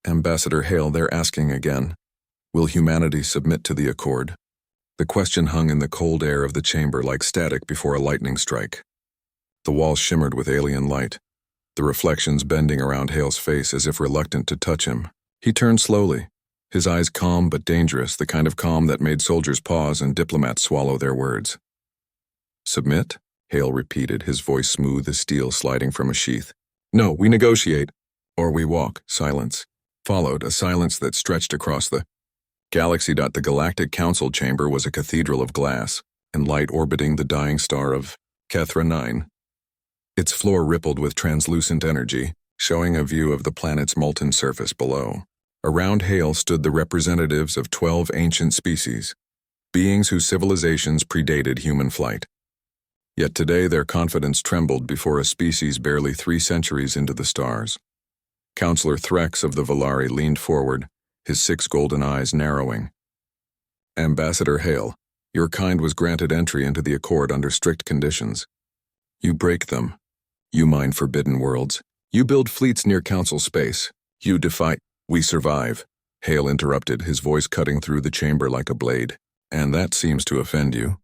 Ambassador Hale, they're asking again. Will humanity submit to the accord? The question hung in the cold air of the chamber like static before a lightning strike. The walls shimmered with alien light, the reflections bending around Hale's face as if reluctant to touch him. He turned slowly, his eyes calm but dangerous, the kind of calm that made soldiers pause and diplomats swallow their words. Submit? Hale repeated, his voice smooth as steel sliding from a sheath. No, we negotiate. Or we walk. Silence. Followed, a silence that stretched across the galaxy. The Galactic Council chamber was a cathedral of glass, and light orbiting the dying star of Kethra 9. Its floor rippled with translucent energy, showing a view of the planet's molten surface below. Around Hale stood the representatives of 12 ancient species, beings whose civilizations predated human flight. Yet today their confidence trembled before a species barely 3 centuries into the stars. Counselor Threx of the Valari leaned forward, his 6 golden eyes narrowing. Ambassador Hale, your kind was granted entry into the Accord under strict conditions. You break them. You mine forbidden worlds. You build fleets near Council space. You defy. We survive. Hale interrupted, his voice cutting through the chamber like a blade. And that seems to offend you.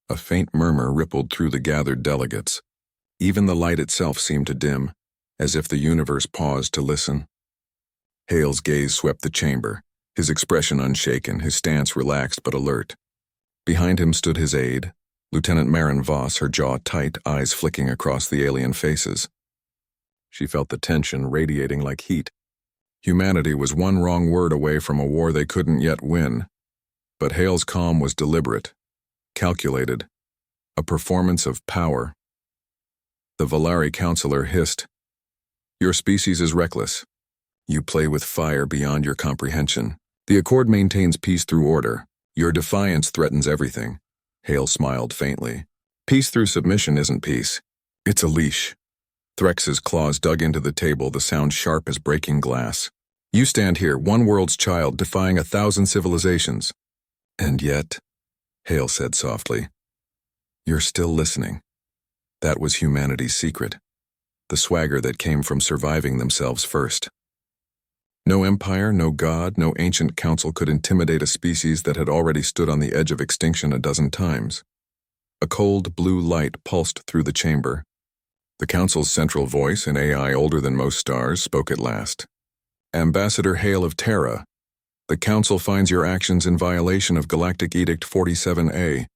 A faint murmur rippled through the gathered delegates. Even the light itself seemed to dim, as if the universe paused to listen. Hale's gaze swept the chamber, his expression unshaken, his stance relaxed but alert. Behind him stood his aide, Lieutenant Marin Voss, her jaw tight, eyes flicking across the alien faces. She felt the tension radiating like heat. Humanity was one wrong word away from a war they couldn't yet win. But Hale's calm was deliberate, calculated, a performance of power. The Valari counselor hissed, Your species is reckless. You play with fire beyond your comprehension. The Accord maintains peace through order. Your defiance threatens everything. Hale smiled faintly. Peace through submission isn't peace. It's a leash. Threx's claws dug into the table, the sound sharp as breaking glass. You stand here, one world's child, defying 1,000 civilizations. And yet, Hale said softly, you're still listening. That was humanity's secret, the swagger that came from surviving themselves first. No empire, no god, no ancient council could intimidate a species that had already stood on the edge of extinction a dozen times. A cold blue light pulsed through the chamber. The council's central voice, an AI older than most stars, spoke at last. Ambassador Hale of Terra, the council finds your actions in violation of Galactic Edict 47A.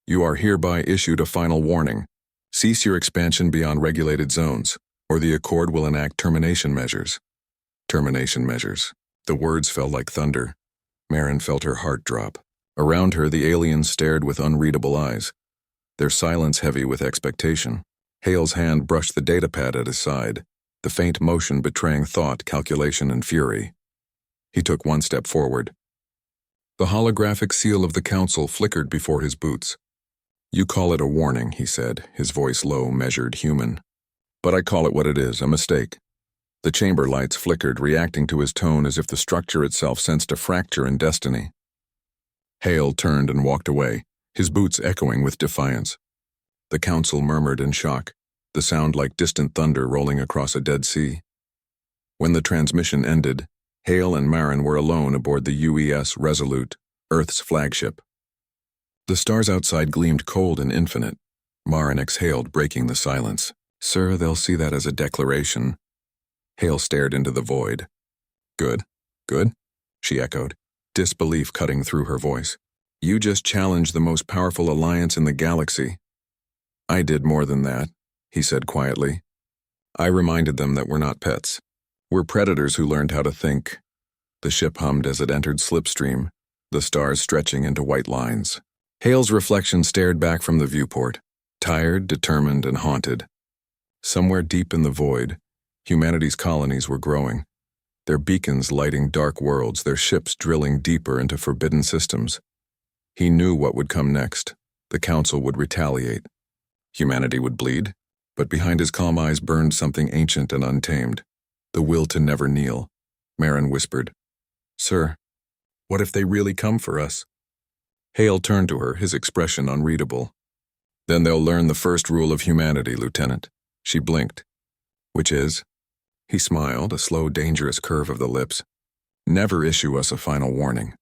You are hereby issued a final warning. Cease your expansion beyond regulated zones, or the Accord will enact termination measures. Termination measures. The words fell like thunder. Marin felt her heart drop. Around her, the aliens stared with unreadable eyes, their silence heavy with expectation. Hale's hand brushed the datapad at his side, the faint motion betraying thought, calculation, and fury. He took one step forward. The holographic seal of the council flickered before his boots. You call it a warning, he said, his voice low, measured, human. But I call it what it is, a mistake. The chamber lights flickered, reacting to his tone as if the structure itself sensed a fracture in destiny. Hale turned and walked away, his boots echoing with defiance. The council murmured in shock, the sound like distant thunder rolling across a dead sea. When the transmission ended, Hale and Marin were alone aboard the UES Resolute, Earth's flagship. The stars outside gleamed cold and infinite. Marin exhaled, breaking the silence. Sir, they'll see that as a declaration. Hale stared into the void. Good, good, she echoed, disbelief cutting through her voice. You just challenged the most powerful alliance in the galaxy. I did more than that, he said quietly. I reminded them that we're not pets. We're predators who learned how to think. The ship hummed as it entered slipstream, the stars stretching into white lines. Hale's reflection stared back from the viewport, tired, determined, and haunted. Somewhere deep in the void, humanity's colonies were growing, their beacons lighting dark worlds, their ships drilling deeper into forbidden systems. He knew what would come next. The Council would retaliate. Humanity would bleed, but behind his calm eyes burned something ancient and untamed. The will to never kneel. Marin whispered, Sir, what if they really come for us? Hale turned to her, his expression unreadable. Then they'll learn the first rule of humanity, Lieutenant. She blinked. Which is? He smiled, a slow, dangerous curve of the lips. Never issue us a final warning.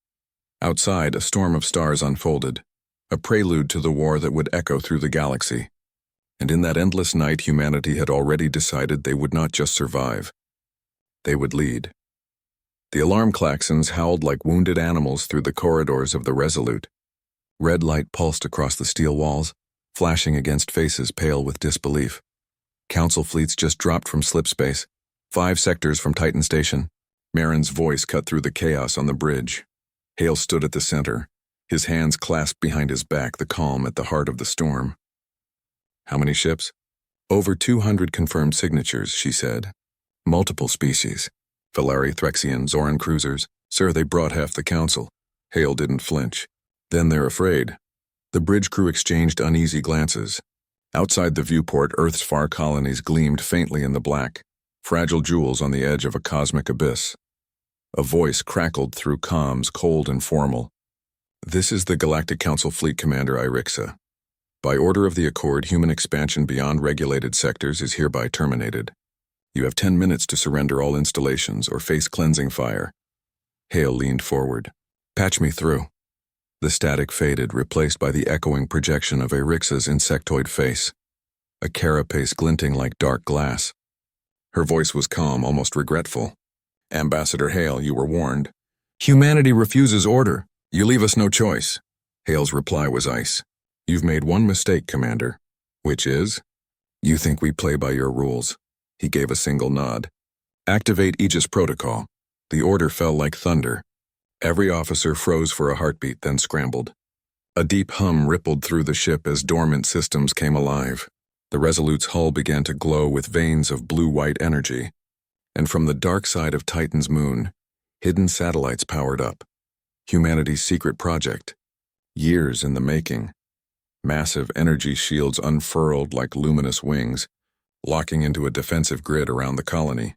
Outside, a storm of stars unfolded, a prelude to the war that would echo through the galaxy. And in that endless night, humanity had already decided they would not just survive. They would lead. The alarm klaxons howled like wounded animals through the corridors of the Resolute. Red light pulsed across the steel walls, flashing against faces pale with disbelief. Council fleets just dropped from slipspace, 5 sectors from Titan Station. Marin's voice cut through the chaos on the bridge. Hale stood at the center, his hands clasped behind his back, the calm at the heart of the storm. How many ships? Over 200 confirmed signatures, she said. Multiple species. Valari, Threxian, Zoran cruisers. Sir, they brought half the council. Hale didn't flinch. Then they're afraid. The bridge crew exchanged uneasy glances. Outside the viewport, Earth's far colonies gleamed faintly in the black, fragile jewels on the edge of a cosmic abyss. A voice crackled through comms, cold and formal. This is the Galactic Council Fleet Commander Irixa. By order of the Accord, human expansion beyond regulated sectors is hereby terminated. You have 10 minutes to surrender all installations or face cleansing fire. Hale leaned forward. Patch me through. The static faded, replaced by the echoing projection of Irixa's insectoid face, a carapace glinting like dark glass. Her voice was calm, almost regretful. Ambassador Hale, you were warned. Humanity refuses order. You leave us no choice. Hale's reply was ice. You've made one mistake, Commander. Which is? You think we play by your rules. He gave a single nod. Activate Aegis Protocol. The order fell like thunder. Every officer froze for a heartbeat, then scrambled. A deep hum rippled through the ship as dormant systems came alive. The Resolute's hull began to glow with veins of blue-white energy. And from the dark side of Titan's moon, hidden satellites powered up. Humanity's secret project. Years in the making. Massive energy shields unfurled like luminous wings, locking into a defensive grid around the colony.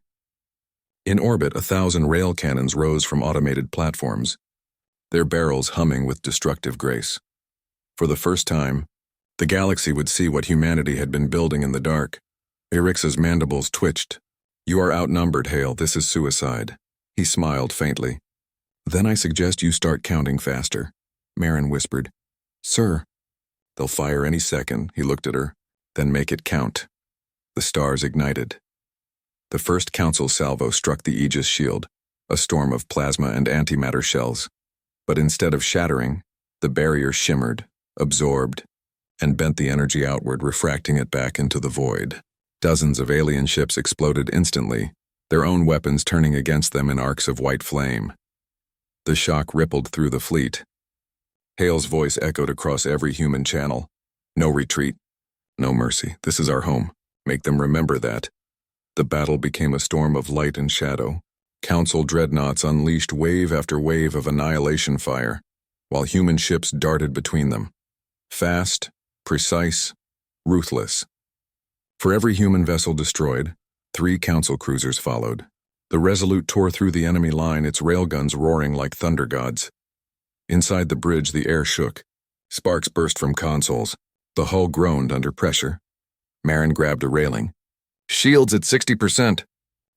In orbit, 1,000 rail cannons rose from automated platforms, their barrels humming with destructive grace. For the first time, the galaxy would see what humanity had been building in the dark. Irixa's mandibles twitched. You are outnumbered, Hale. This is suicide. He smiled faintly. Then I suggest you start counting faster. Marin whispered. Sir. They'll fire any second, he looked at her. Then make it count. The stars ignited. The first council salvo struck the Aegis shield, a storm of plasma and antimatter shells. But instead of shattering, the barrier shimmered, absorbed, and bent the energy outward, refracting it back into the void. Dozens of alien ships exploded instantly, their own weapons turning against them in arcs of white flame. The shock rippled through the fleet. Hale's voice echoed across every human channel. No retreat, no mercy. This is our home. Make them remember that. The battle became a storm of light and shadow. Council dreadnoughts unleashed wave after wave of annihilation fire, while human ships darted between them. Fast, precise, ruthless. For every human vessel destroyed, 3 council cruisers followed. The Resolute tore through the enemy line, its railguns roaring like thunder gods. Inside the bridge, the air shook. Sparks burst from consoles. The hull groaned under pressure. Marin grabbed a railing. Shields at 60%.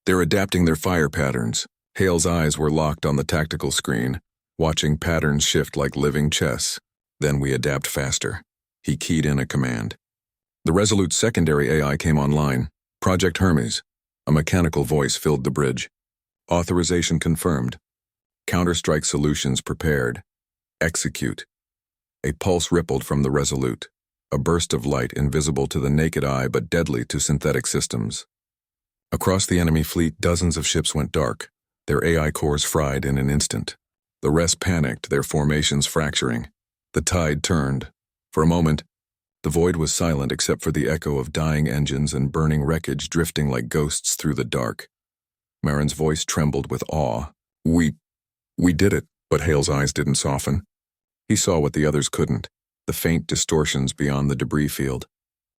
They're adapting their fire patterns. Hale's eyes were locked on the tactical screen, watching patterns shift like living chess. Then we adapt faster. He keyed in a command. The Resolute's secondary AI came online. Project Hermes. A mechanical voice filled the bridge. Authorization confirmed. Counterstrike solutions prepared. Execute. A pulse rippled from the Resolute. A burst of light invisible to the naked eye but deadly to synthetic systems. Across the enemy fleet, dozens of ships went dark, their AI cores fried in an instant. The rest panicked, their formations fracturing. The tide turned. For a moment, the void was silent except for the echo of dying engines and burning wreckage drifting like ghosts through the dark. Marin's voice trembled with awe. We did it, but Hale's eyes didn't soften. He saw what the others couldn't. The faint distortions beyond the debris field.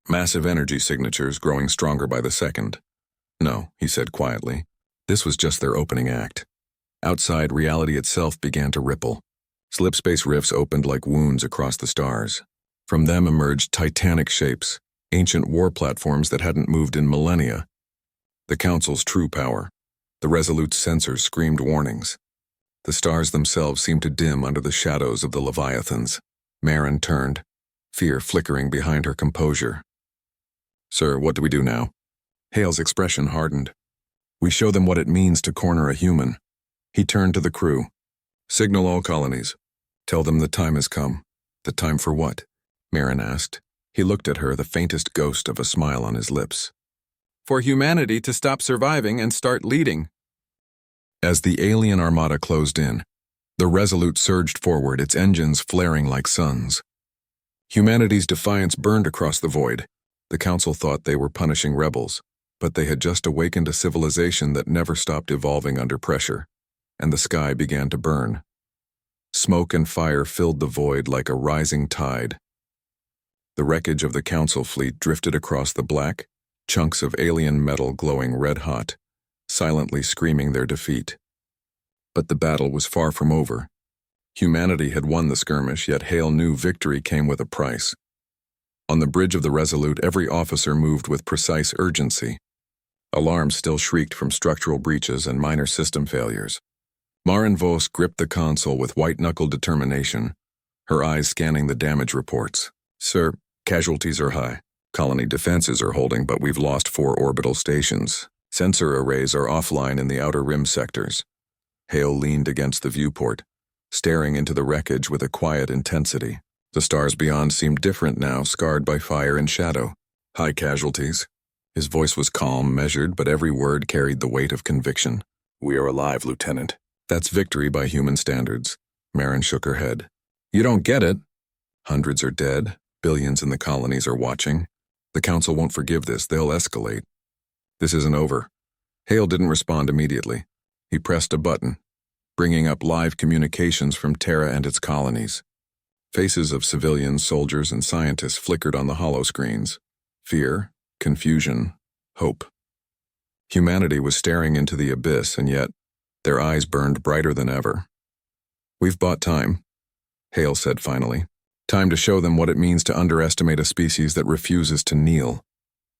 Massive energy signatures growing stronger by the second. No, he said quietly. This was just their opening act. Outside, reality itself began to ripple. Slipspace rifts opened like wounds across the stars. From them emerged titanic shapes, ancient war platforms that hadn't moved in millennia. The Council's true power. The Resolute's sensors screamed warnings. The stars themselves seemed to dim under the shadows of the Leviathans. Marin turned, fear flickering behind her composure. "Sir, what do we do now?" Hale's expression hardened. "We show them what it means to corner a human." He turned to the crew. "Signal all colonies. Tell them the time has come." "The time for what?" Marin asked. He looked at her, the faintest ghost of a smile on his lips. "For humanity to stop surviving and start leading." As the alien armada closed in, the Resolute surged forward, its engines flaring like suns. Humanity's defiance burned across the void. The Council thought they were punishing rebels, but they had just awakened a civilization that never stopped evolving under pressure, and the sky began to burn. Smoke and fire filled the void like a rising tide. The wreckage of the Council fleet drifted across the black, chunks of alien metal glowing red-hot, silently screaming their defeat. But the battle was far from over. Humanity had won the skirmish, yet Hale knew victory came with a price. On the bridge of the Resolute, every officer moved with precise urgency. Alarms still shrieked from structural breaches and minor system failures. Marin Vos gripped the console with white-knuckled determination, her eyes scanning the damage reports. "Sir, casualties are high. Colony defenses are holding, but we've lost 4 orbital stations. Sensor arrays are offline in the outer rim sectors." Hale leaned against the viewport, staring into the wreckage with a quiet intensity. The stars beyond seemed different now, scarred by fire and shadow. "High casualties." His voice was calm, measured, but every word carried the weight of conviction. "We are alive, Lieutenant." "That's victory by human standards." Marin shook her head. "You don't get it. Hundreds are dead. Billions in the colonies are watching. The Council won't forgive this. They'll escalate. This isn't over." Hale didn't respond immediately. He pressed a button, bringing up live communications from Terra and its colonies. Faces of civilians, soldiers, and scientists flickered on the hollow screens. Fear, confusion, hope. Humanity was staring into the abyss, and yet their eyes burned brighter than ever. "We've bought time," Hale said finally. "Time to show them what it means to underestimate a species that refuses to kneel."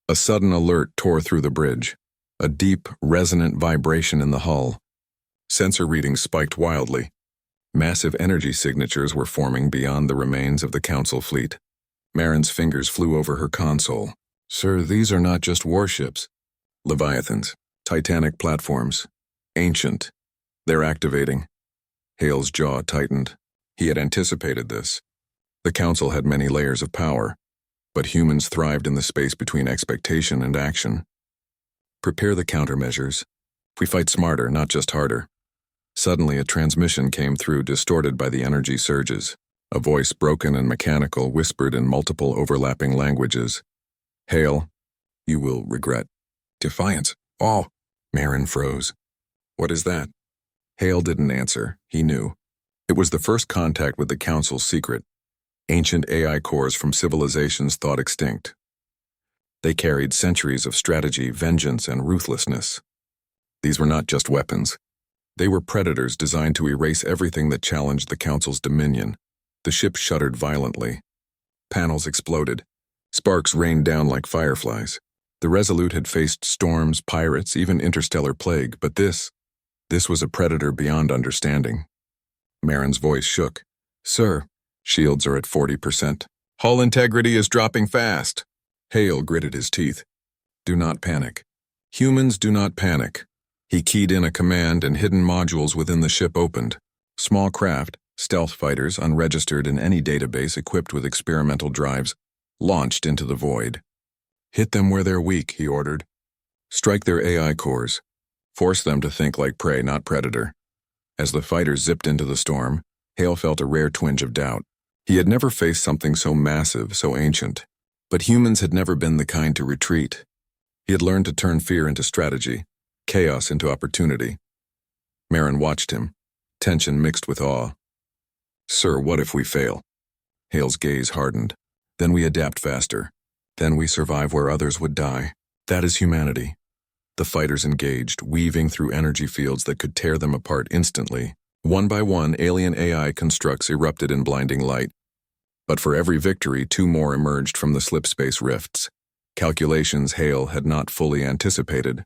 A sudden alert tore through the bridge, a deep, resonant vibration in the hull. Sensor readings spiked wildly. Massive energy signatures were forming beyond the remains of the Council fleet. Marin's fingers flew over her console. "Sir, these are not just warships. Leviathans, titanic platforms. Ancient. They're activating." Hale's jaw tightened. He had anticipated this. The Council had many layers of power, but humans thrived in the space between expectation and action. "Prepare the countermeasures. We fight smarter, not just harder." Suddenly, a transmission came through, distorted by the energy surges. A voice, broken and mechanical, whispered in multiple overlapping languages. "Hale, you will regret." "Defiance. Oh." Marin froze. "What is that?" Hale didn't answer. He knew. It was the first contact with the Council's secret. Ancient AI cores from civilizations thought extinct. They carried centuries of strategy, vengeance, and ruthlessness. These were not just weapons. They were predators designed to erase everything that challenged the Council's dominion. The ship shuddered violently. Panels exploded. Sparks rained down like fireflies. The Resolute had faced storms, pirates, even interstellar plague, but this was a predator beyond understanding. Marin's voice shook. "Sir, shields are at 40%. Hull integrity is dropping fast." Hale gritted his teeth. "Do not panic. Humans do not panic." He keyed in a command and hidden modules within the ship opened. Small craft, stealth fighters unregistered in any database equipped with experimental drives, launched into the void. "Hit them where they're weak," he ordered. "Strike their AI cores. Force them to think like prey, not predator." As the fighters zipped into the storm, Hale felt a rare twinge of doubt. He had never faced something so massive, so ancient. But humans had never been the kind to retreat. He had learned to turn fear into strategy, chaos into opportunity. Marin watched him, tension mixed with awe. "Sir, what if we fail?" Hale's gaze hardened. "Then we adapt faster. Then we survive where others would die. That is humanity." The fighters engaged, weaving through energy fields that could tear them apart instantly. One by one, alien AI constructs erupted in blinding light. But for every victory, 2 more emerged from the slipspace rifts. Calculations Hale had not fully anticipated.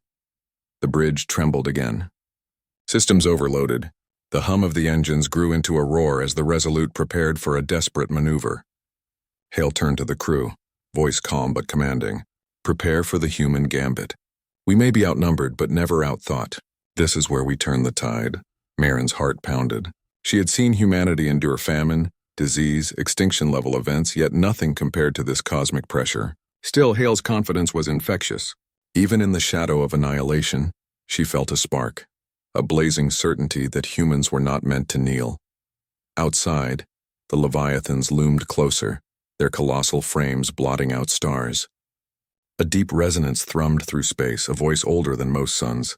The bridge trembled again. Systems overloaded. The hum of the engines grew into a roar as the Resolute prepared for a desperate maneuver. Hale turned to the crew, voice calm but commanding. Prepare for the human gambit. We may be outnumbered, but never outthought. This is where we turn the tide. Marin's heart pounded. She had seen humanity endure famine, disease, extinction-level events, yet nothing compared to this cosmic pressure. Still, Hale's confidence was infectious. Even in the shadow of annihilation, she felt a spark, a blazing certainty that humans were not meant to kneel. Outside, the Leviathans loomed closer, their colossal frames blotting out stars. A deep resonance thrummed through space, a voice older than most suns.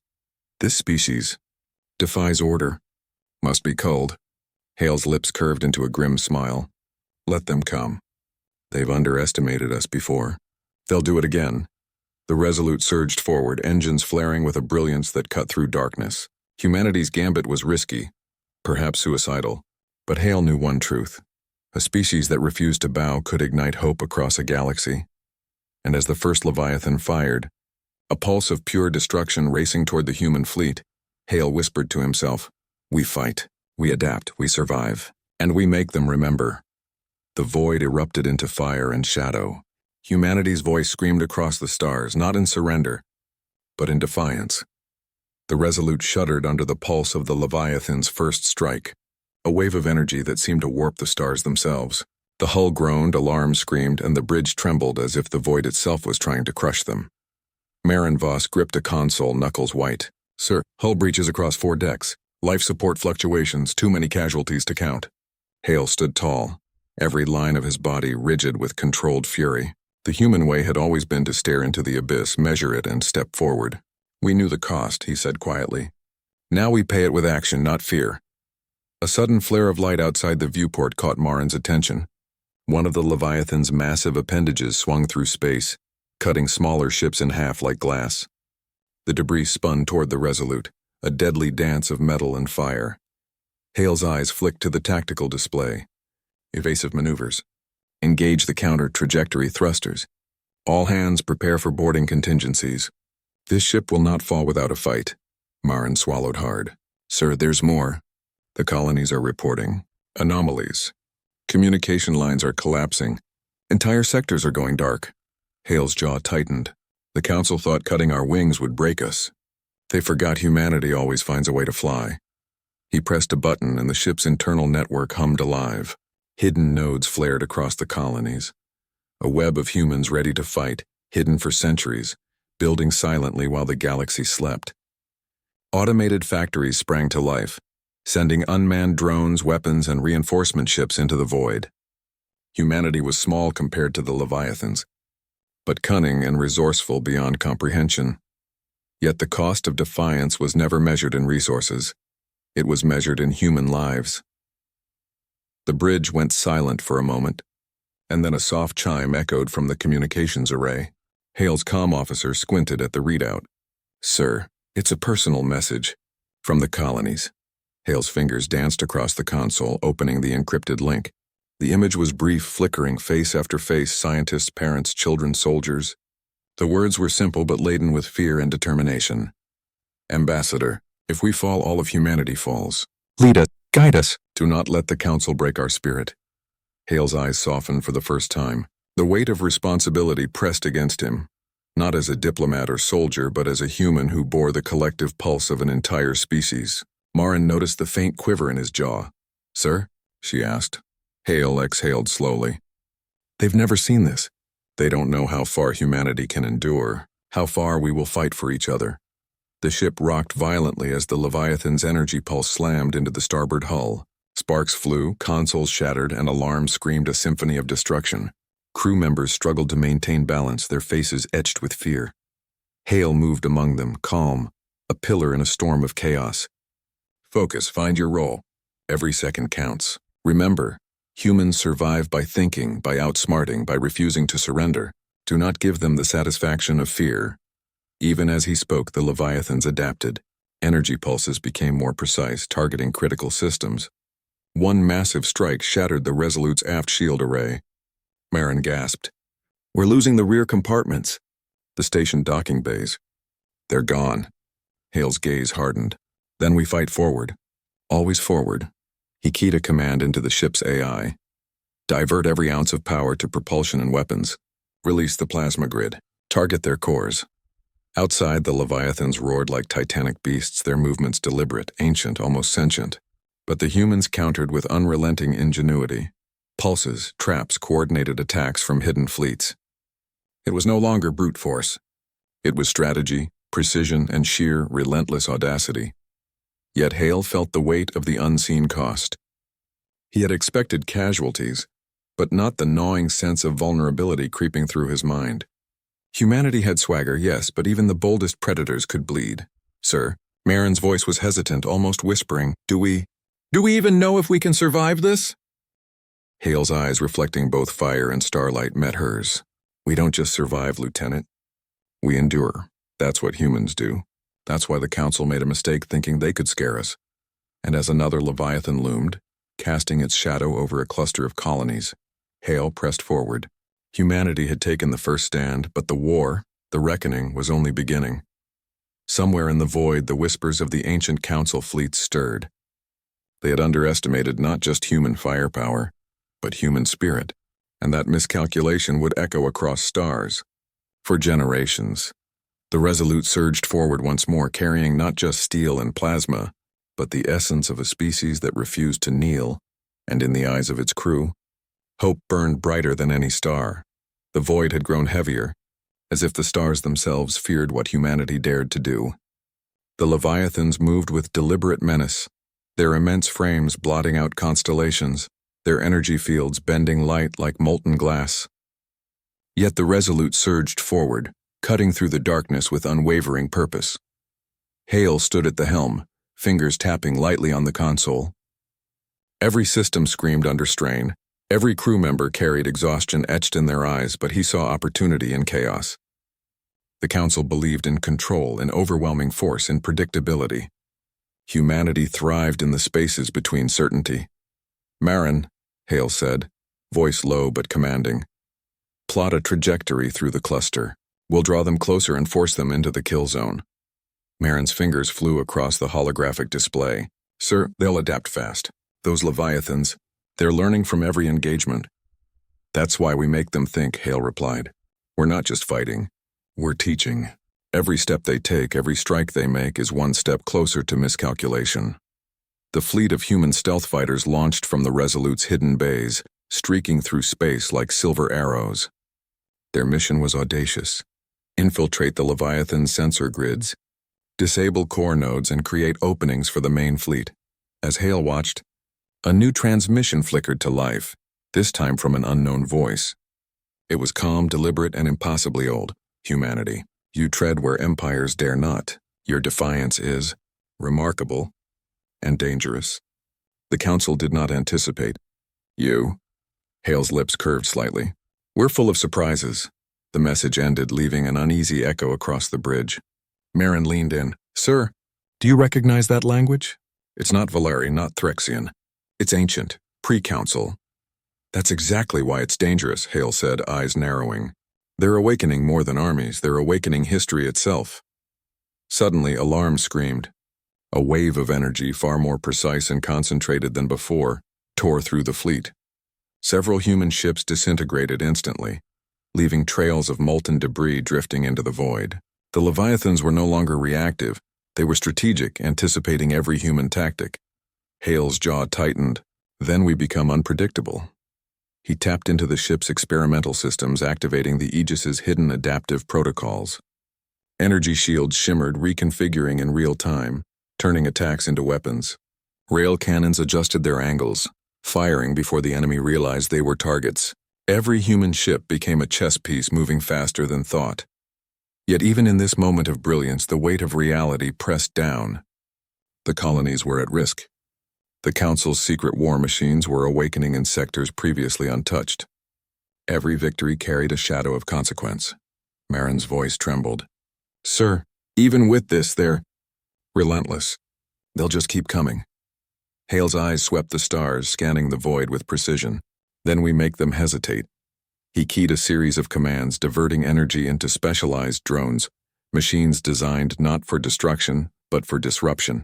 This species defies order. Must be culled. Hale's lips curved into a grim smile. Let them come. They've underestimated us before. They'll do it again. The Resolute surged forward, engines flaring with a brilliance that cut through darkness. Humanity's gambit was risky, perhaps suicidal, but Hale knew one truth. A species that refused to bow could ignite hope across a galaxy. And as the first Leviathan fired, a pulse of pure destruction racing toward the human fleet, Hale whispered to himself, "We fight, we adapt, we survive, and we make them remember." The void erupted into fire and shadow. Humanity's voice screamed across the stars, not in surrender, but in defiance. The Resolute shuddered under the pulse of the Leviathan's first strike, a wave of energy that seemed to warp the stars themselves. The hull groaned, alarms screamed, and the bridge trembled as if the void itself was trying to crush them. Marin Voss gripped a console, knuckles white. "Sir, hull breaches across 4 decks. Life support fluctuations, too many casualties to count." Hale stood tall, every line of his body rigid with controlled fury. The human way had always been to stare into the abyss, measure it, and step forward. "We knew the cost," he said quietly. "Now we pay it with action, not fear." A sudden flare of light outside the viewport caught Marin's attention. One of the Leviathan's massive appendages swung through space, cutting smaller ships in half like glass. The debris spun toward the Resolute, a deadly dance of metal and fire. Hale's eyes flicked to the tactical display. Evasive maneuvers. Engage the counter-trajectory thrusters. All hands prepare for boarding contingencies. This ship will not fall without a fight. Marin swallowed hard. "Sir, there's more. The colonies are reporting anomalies. Communication lines are collapsing. Entire sectors are going dark." Hale's jaw tightened. "The Council thought cutting our wings would break us. They forgot humanity always finds a way to fly." He pressed a button and the ship's internal network hummed alive. Hidden nodes flared across the colonies. A web of humans ready to fight, hidden for centuries, building silently while the galaxy slept. Automated factories sprang to life, sending unmanned drones, weapons, and reinforcement ships into the void. Humanity was small compared to the Leviathans, but cunning and resourceful beyond comprehension. Yet the cost of defiance was never measured in resources. It was measured in human lives. The bridge went silent for a moment, and then a soft chime echoed from the communications array. Hale's comm officer squinted at the readout. "Sir, it's a personal message from the colonies." Hale's fingers danced across the console, opening the encrypted link. The image was brief, flickering, face after face, scientists, parents, children, soldiers. The words were simple but laden with fear and determination. "Ambassador, if we fall, all of humanity falls. Lead us, guide us. Do not let the Council break our spirit." Hale's eyes softened for the first time. The weight of responsibility pressed against him, not as a diplomat or soldier, but as a human who bore the collective pulse of an entire species. Marin noticed the faint quiver in his jaw. "Sir?" she asked. Hale exhaled slowly. "They've never seen this. They don't know how far humanity can endure, how far we will fight for each other." The ship rocked violently as the Leviathan's energy pulse slammed into the starboard hull. Sparks flew, consoles shattered, and alarms screamed a symphony of destruction. Crew members struggled to maintain balance, their faces etched with fear. Hale moved among them, calm, a pillar in a storm of chaos. "Focus, find your role. Every second counts. Remember, humans survive by thinking, by outsmarting, by refusing to surrender. Do not give them the satisfaction of fear." Even as he spoke, the Leviathans adapted. Energy pulses became more precise, targeting critical systems. One massive strike shattered the Resolute's aft shield array. Marin gasped. "We're losing the rear compartments." The station docking bays. "They're gone." Hale's gaze hardened. "Then we fight forward. Always forward. He keyed a command into the ship's AI. Divert every ounce of power to propulsion and weapons. Release the plasma grid. Target their cores. Outside, the Leviathans roared like titanic beasts, their movements deliberate, ancient, almost sentient. But the humans countered with unrelenting ingenuity. Pulses, traps, coordinated attacks from hidden fleets. It was no longer brute force. It was strategy, precision, and sheer, relentless audacity. Yet Hale felt the weight of the unseen cost. He had expected casualties, but not the gnawing sense of vulnerability creeping through his mind. Humanity had swagger, yes, but even the boldest predators could bleed. Sir, Marin's voice was hesitant, almost whispering, Do we even know if we can survive this? Hale's eyes, reflecting both fire and starlight, met hers. We don't just survive, Lieutenant. We endure. That's what humans do. That's why the Council made a mistake thinking they could scare us. And as another Leviathan loomed, casting its shadow over a cluster of colonies, Hale pressed forward. Humanity had taken the first stand, but the war, the reckoning, was only beginning. Somewhere in the void, the whispers of the ancient Council fleets stirred. They had underestimated not just human firepower, but human spirit, and that miscalculation would echo across stars. For generations, the Resolute surged forward once more, carrying not just steel and plasma, but the essence of a species that refused to kneel, and in the eyes of its crew, hope burned brighter than any star. The void had grown heavier, as if the stars themselves feared what humanity dared to do. The Leviathans moved with deliberate menace, their immense frames blotting out constellations, their energy fields bending light like molten glass. Yet the Resolute surged forward, cutting through the darkness with unwavering purpose. Hale stood at the helm, fingers tapping lightly on the console. Every system screamed under strain. Every crew member carried exhaustion etched in their eyes, but he saw opportunity in chaos. The Council believed in control, in overwhelming force, in predictability. Humanity thrived in the spaces between certainty. Marin, Hale said, voice low but commanding, plot a trajectory through the cluster. We'll draw them closer and force them into the kill zone. Marin's fingers flew across the holographic display. Sir, they'll adapt fast. Those Leviathans, they're learning from every engagement. That's why we make them think, Hale replied. We're not just fighting, we're teaching. Every step they take, every strike they make is one step closer to miscalculation. The fleet of human stealth fighters launched from the Resolute's hidden bays, streaking through space like silver arrows. Their mission was audacious. Infiltrate the Leviathan sensor grids, disable core nodes, and create openings for the main fleet. As Hale watched, a new transmission flickered to life, this time from an unknown voice. It was calm, deliberate, and impossibly old. Humanity, you tread where empires dare not. Your defiance is remarkable and dangerous. The Council did not anticipate. You? Hale's lips curved slightly. We're full of surprises. The message ended, leaving an uneasy echo across the bridge. Marin leaned in. Sir, do you recognize that language? It's not Valeri, not Threxian. It's ancient, pre-Council. That's exactly why it's dangerous, Hale said, eyes narrowing. They're awakening more than armies, they're awakening history itself. Suddenly, alarm screamed. A wave of energy, far more precise and concentrated than before, tore through the fleet. Several human ships disintegrated instantly, leaving trails of molten debris drifting into the void. The Leviathans were no longer reactive, they were strategic, anticipating every human tactic. Hale's jaw tightened. Then we become unpredictable. He tapped into the ship's experimental systems, activating the Aegis's hidden adaptive protocols. Energy shields shimmered, reconfiguring in real time, turning attacks into weapons. Rail cannons adjusted their angles, firing before the enemy realized they were targets. Every human ship became a chess piece moving faster than thought. Yet even in this moment of brilliance, the weight of reality pressed down. The colonies were at risk. The Council's secret war machines were awakening in sectors previously untouched. Every victory carried a shadow of consequence. Marin's voice trembled. Sir, even with this, they're relentless. They'll just keep coming. Hale's eyes swept the stars, scanning the void with precision. Then we make them hesitate. He keyed a series of commands, diverting energy into specialized drones, machines designed not for destruction, but for disruption.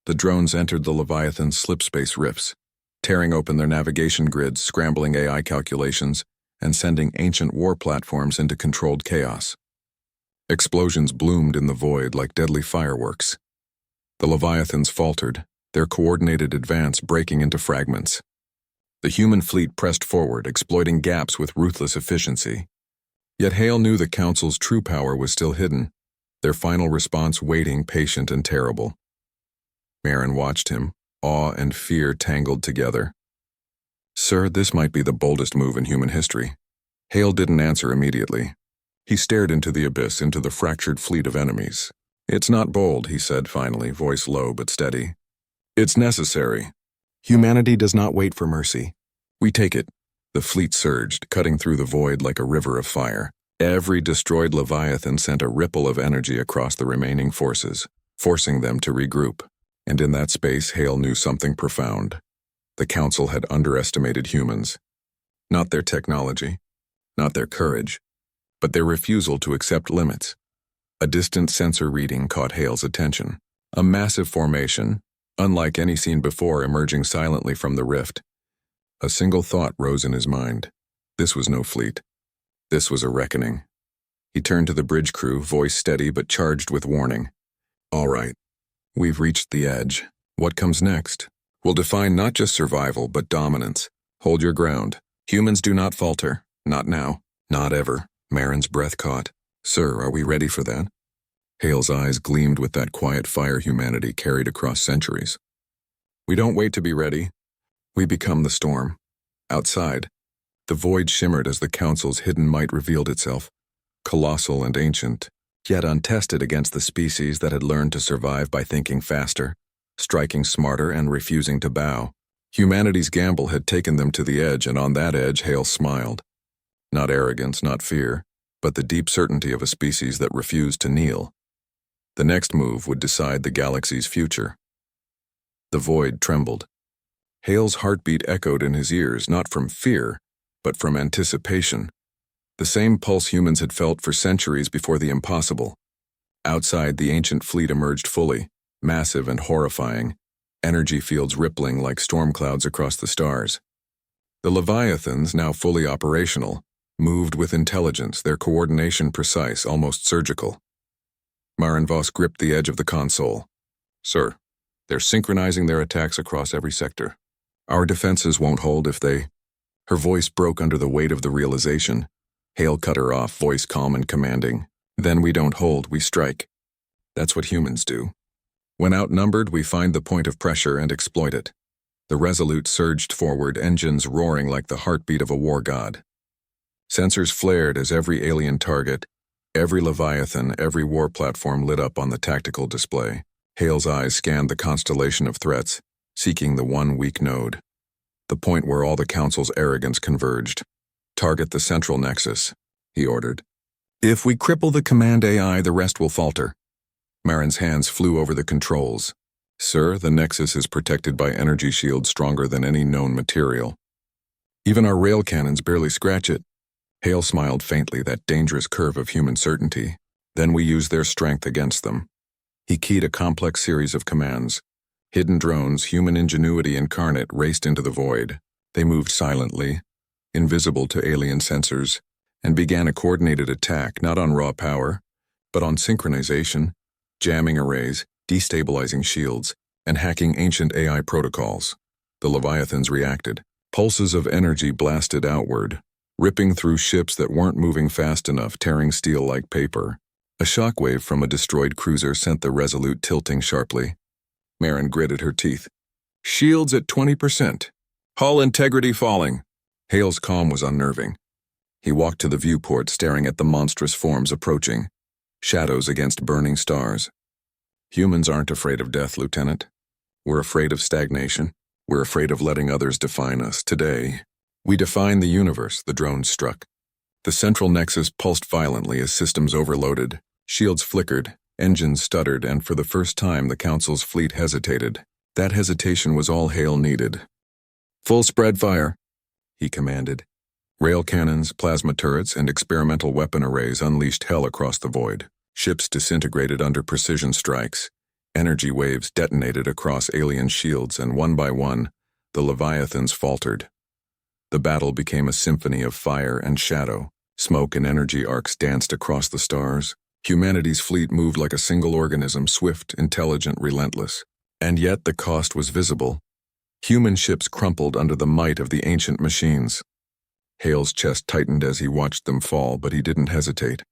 The drones entered the Leviathan's slipspace rifts, tearing open their navigation grids, scrambling AI calculations, and sending ancient war platforms into controlled chaos. Explosions bloomed in the void like deadly fireworks. The Leviathans faltered, their coordinated advance breaking into fragments. The human fleet pressed forward, exploiting gaps with ruthless efficiency. Yet Hale knew the Council's true power was still hidden, their final response waiting, patient and terrible. Marin watched him, awe and fear tangled together. "Sir, this might be the boldest move in human history." Hale didn't answer immediately. He stared into the abyss, into the fractured fleet of enemies. "It's not bold," he said finally, voice low but steady. "It's necessary. Humanity does not wait for mercy. We take it." The fleet surged, cutting through the void like a river of fire. Every destroyed Leviathan sent a ripple of energy across the remaining forces, forcing them to regroup. And in that space, Hale knew something profound. The Council had underestimated humans. Not their technology, not their courage, but their refusal to accept limits. A distant sensor reading caught Hale's attention. A massive formation, unlike any seen before, emerging silently from the rift. A single thought rose in his mind. This was no fleet. This was a reckoning. He turned to the bridge crew, voice steady but charged with warning. "All right. We've reached the edge. What comes next? Will define not just survival, but dominance. Hold your ground. Humans do not falter. Not now. Not ever." Marin's breath caught. "Sir, are we ready for that?" Hale's eyes gleamed with that quiet fire humanity carried across centuries. "We don't wait to be ready. We become the storm." Outside, the void shimmered as the Council's hidden might revealed itself, colossal and ancient, yet untested against the species that had learned to survive by thinking faster, striking smarter, and refusing to bow. Humanity's gamble had taken them to the edge, and on that edge Hale smiled. Not arrogance, not fear, but the deep certainty of a species that refused to kneel. The next move would decide the galaxy's future. The void trembled. Hale's heartbeat echoed in his ears, not from fear, but from anticipation. The same pulse humans had felt for centuries before the impossible. Outside, the ancient fleet emerged fully, massive and horrifying, energy fields rippling like storm clouds across the stars. The Leviathans, now fully operational, moved with intelligence, their coordination precise, almost surgical. Marin Voss gripped the edge of the console. "Sir, they're synchronizing their attacks across every sector. Our defenses won't hold if they—" Her voice broke under the weight of the realization. Hale cut her off, voice calm and commanding. "Then we don't hold, we strike. That's what humans do. When outnumbered, we find the point of pressure and exploit it." The Resolute surged forward, engines roaring like the heartbeat of a war god. Sensors flared as every alien target, every Leviathan, every war platform lit up on the tactical display. Hale's eyes scanned the constellation of threats, seeking the one weak node. The point where all the Council's arrogance converged. "Target the central nexus," he ordered. "If we cripple the command AI, the rest will falter." Marin's hands flew over the controls. "Sir, the nexus is protected by energy shields stronger than any known material. Even our rail cannons barely scratch it." Hale smiled faintly, that dangerous curve of human certainty. "Then we use their strength against them." He keyed a complex series of commands. Hidden drones, human ingenuity incarnate, raced into the void. They moved silently, invisible to alien sensors, and began a coordinated attack, not on raw power, but on synchronization, jamming arrays, destabilizing shields, and hacking ancient AI protocols. The Leviathans reacted. Pulses of energy blasted outward, ripping through ships that weren't moving fast enough, tearing steel like paper. A shockwave from a destroyed cruiser sent the Resolute tilting sharply. Marin gritted her teeth. "Shields at 20%. Hull integrity falling." Hale's calm was unnerving. He walked to the viewport, staring at the monstrous forms approaching, shadows against burning stars. "Humans aren't afraid of death, Lieutenant. We're afraid of stagnation. We're afraid of letting others define us. Today, we define the universe," the drone struck. The central nexus pulsed violently as systems overloaded. Shields flickered, engines stuttered, and for the first time the Council's fleet hesitated. That hesitation was all Hale needed. "Full spread fire," he commanded. Rail cannons, plasma turrets, and experimental weapon arrays unleashed hell across the void. Ships disintegrated under precision strikes. Energy waves detonated across alien shields, and one by one, the Leviathans faltered. The battle became a symphony of fire and shadow. Smoke and energy arcs danced across the stars. Humanity's fleet moved like a single organism, swift, intelligent, relentless. And yet the cost was visible. Human ships crumpled under the might of the ancient machines. Hale's chest tightened as he watched them fall, but he didn't hesitate.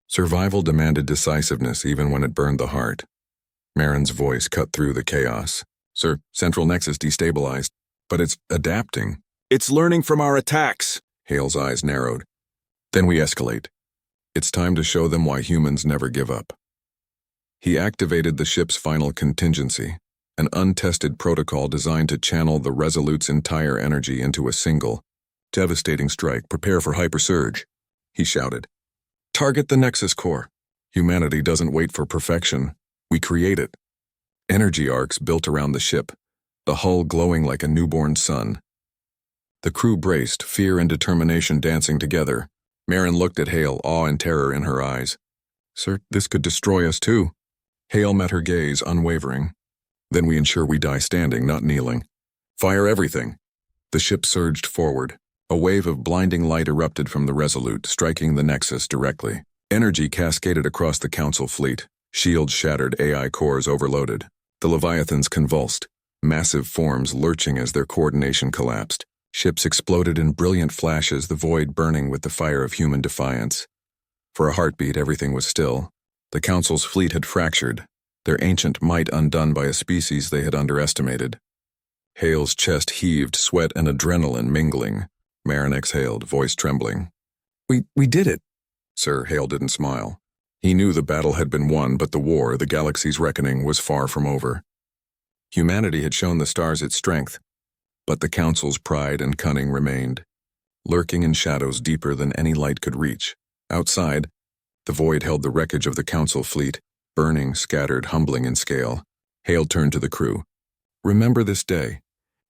Survival demanded decisiveness even when it burned the heart. Marin's voice cut through the chaos. "Sir, Central Nexus destabilized, but it's adapting." "It's learning from our attacks." Hale's eyes narrowed. "Then we escalate. It's time to show them why humans never give up." He activated the ship's final contingency, an untested protocol designed to channel the Resolute's entire energy into a single, devastating strike. "Prepare for hypersurge," he shouted. "Target the Nexus core. Humanity doesn't wait for perfection. We create it." Energy arcs built around the ship, the hull glowing like a newborn sun. The crew braced, fear and determination dancing together. Marin looked at Hale, awe and terror in her eyes. "Sir, this could destroy us too." Hale met her gaze, unwavering. "Then we ensure we die standing, not kneeling. Fire everything." The ship surged forward. A wave of blinding light erupted from the Resolute, striking the Nexus directly. Energy cascaded across the Council fleet. Shields shattered, AI cores overloaded. The Leviathans convulsed, massive forms lurching as their coordination collapsed. Ships exploded in brilliant flashes, the void burning with the fire of human defiance. For a heartbeat, everything was still. The Council's fleet had fractured, their ancient might undone by a species they had underestimated. Hale's chest heaved, sweat and adrenaline mingling. Marin exhaled, voice trembling. We did it." Sir, Hale didn't smile. He knew the battle had been won, but the war, the galaxy's reckoning, was far from over. Humanity had shown the stars its strength, but the Council's pride and cunning remained, lurking in shadows deeper than any light could reach. Outside, the void held the wreckage of the Council fleet, burning, scattered, humbling in scale. Hale turned to the crew. "Remember this day,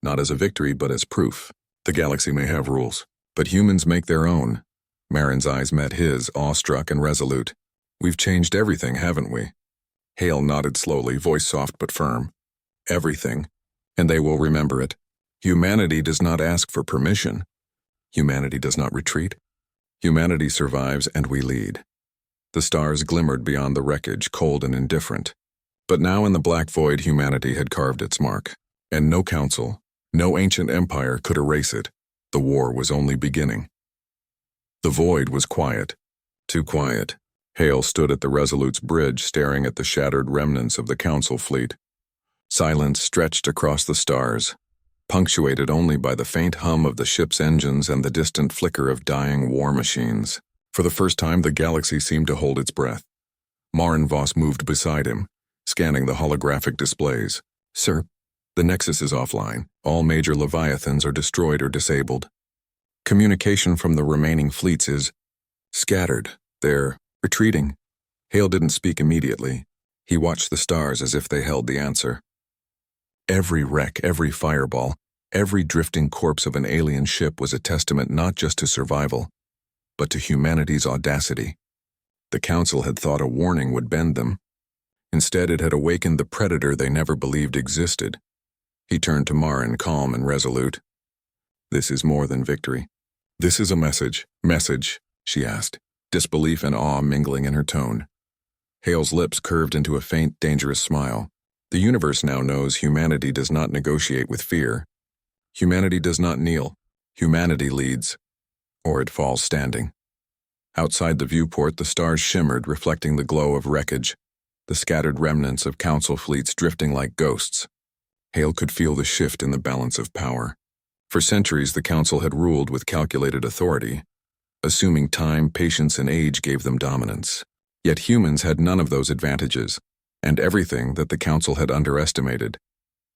not as a victory but as proof. The galaxy may have rules, but humans make their own." Marin's eyes met his, awestruck and resolute. "We've changed everything, haven't we?" Hale nodded slowly, voice soft but firm. "Everything, and they will remember it. Humanity does not ask for permission. Humanity does not retreat. Humanity survives and we lead." The stars glimmered beyond the wreckage, cold and indifferent. But now in the black void, humanity had carved its mark. And no council, no ancient empire could erase it. The war was only beginning. The void was quiet. Too quiet. Hale stood at the Resolute's bridge, staring at the shattered remnants of the Council fleet. Silence stretched across the stars, punctuated only by the faint hum of the ship's engines and the distant flicker of dying war machines. For the first time, the galaxy seemed to hold its breath. Marin Voss moved beside him, scanning the holographic displays. "Sir, the Nexus is offline. All major Leviathans are destroyed or disabled. Communication from the remaining fleets is scattered. They're retreating." Hale didn't speak immediately. He watched the stars as if they held the answer. Every wreck, every fireball, every drifting corpse of an alien ship was a testament not just to survival, but to humanity's audacity. The Council had thought a warning would bend them. Instead, it had awakened the predator they never believed existed. He turned to Marin, calm and resolute. "This is more than victory. This is a message." "Message?" she asked, disbelief and awe mingling in her tone. Hale's lips curved into a faint, dangerous smile. "The universe now knows humanity does not negotiate with fear. Humanity does not kneel. Humanity leads, or it falls standing." Outside the viewport, the stars shimmered, reflecting the glow of wreckage, the scattered remnants of Council fleets drifting like ghosts. Hale could feel the shift in the balance of power. For centuries, the Council had ruled with calculated authority, assuming time, patience, and age gave them dominance. Yet humans had none of those advantages, and everything that the Council had underestimated: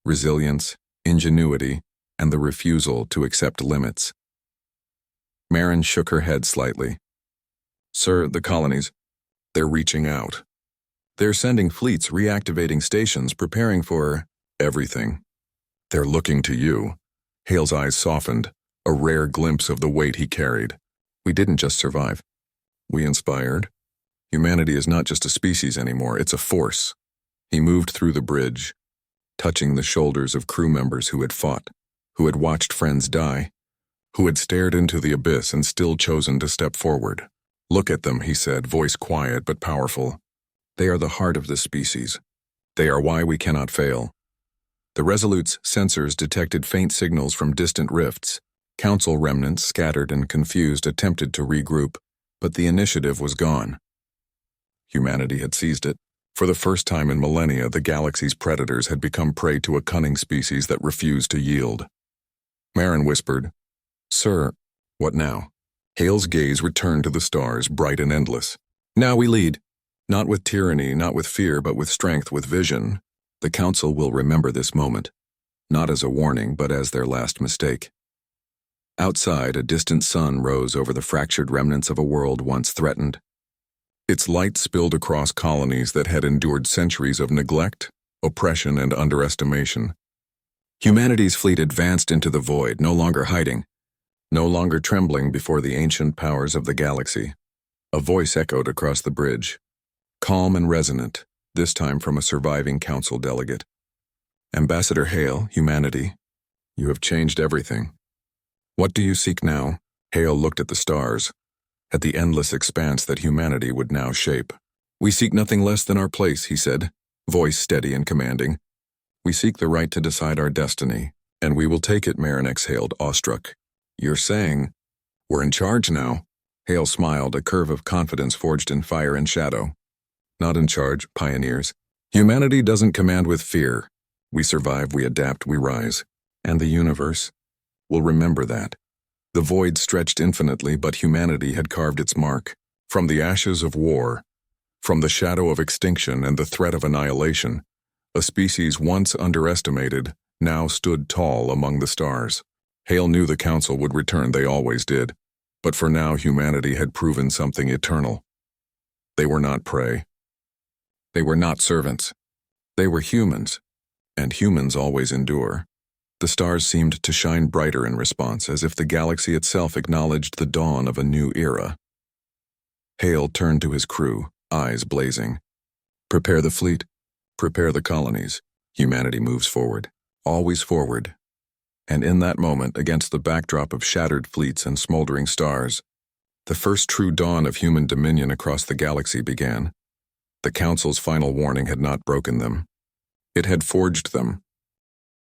resilience, ingenuity, and the refusal to accept limits. Marin shook her head slightly. "Sir, the colonies, they're reaching out. They're sending fleets, reactivating stations, preparing for everything. They're looking to you." Hale's eyes softened, a rare glimpse of the weight he carried. "We didn't just survive. We inspired. Humanity is not just a species anymore, it's a force. He moved through the bridge, touching the shoulders of crew members who had fought, who had watched friends die, who had stared into the abyss and still chosen to step forward. "Look at them," he said, voice quiet but powerful. "They are the heart of this species. They are why we cannot fail." The Resolute's sensors detected faint signals from distant rifts. Council remnants, scattered and confused, attempted to regroup, but the initiative was gone. Humanity had seized it. For the first time in millennia, the galaxy's predators had become prey to a cunning species that refused to yield. Marin whispered, "Sir, what now?" Hale's gaze returned to the stars, bright and endless. "Now we lead. Not with tyranny, not with fear, but with strength, with vision. The Council will remember this moment, not as a warning, but as their last mistake." Outside, a distant sun rose over the fractured remnants of a world once threatened. Its light spilled across colonies that had endured centuries of neglect, oppression, and underestimation. Humanity's fleet advanced into the void, no longer hiding, no longer trembling before the ancient powers of the galaxy. A voice echoed across the bridge, calm and resonant, this time from a surviving council delegate. "Ambassador Hale, humanity, you have changed everything. What do you seek now?" Hale looked at the stars, at the endless expanse that humanity would now shape. "We seek nothing less than our place," he said, voice steady and commanding. "We seek the right to decide our destiny, and we will take it," Marin exhaled, awestruck. "You're saying we're in charge now?" Hale smiled, a curve of confidence forged in fire and shadow. "Not in charge, pioneers. Humanity doesn't command with fear. We survive, we adapt, we rise. And the universe will remember that." The void stretched infinitely, but humanity had carved its mark. From the ashes of war, from the shadow of extinction and the threat of annihilation, a species once underestimated now stood tall among the stars. Hale knew the Council would return, they always did, but for now humanity had proven something eternal. They were not prey. They were not servants. They were humans, and humans always endure. The stars seemed to shine brighter in response, as if the galaxy itself acknowledged the dawn of a new era. Hale turned to his crew, eyes blazing. "Prepare the fleet. Prepare the colonies. Humanity moves forward, always forward." And in that moment, against the backdrop of shattered fleets and smoldering stars, the first true dawn of human dominion across the galaxy began. The Council's final warning had not broken them. It had forged them.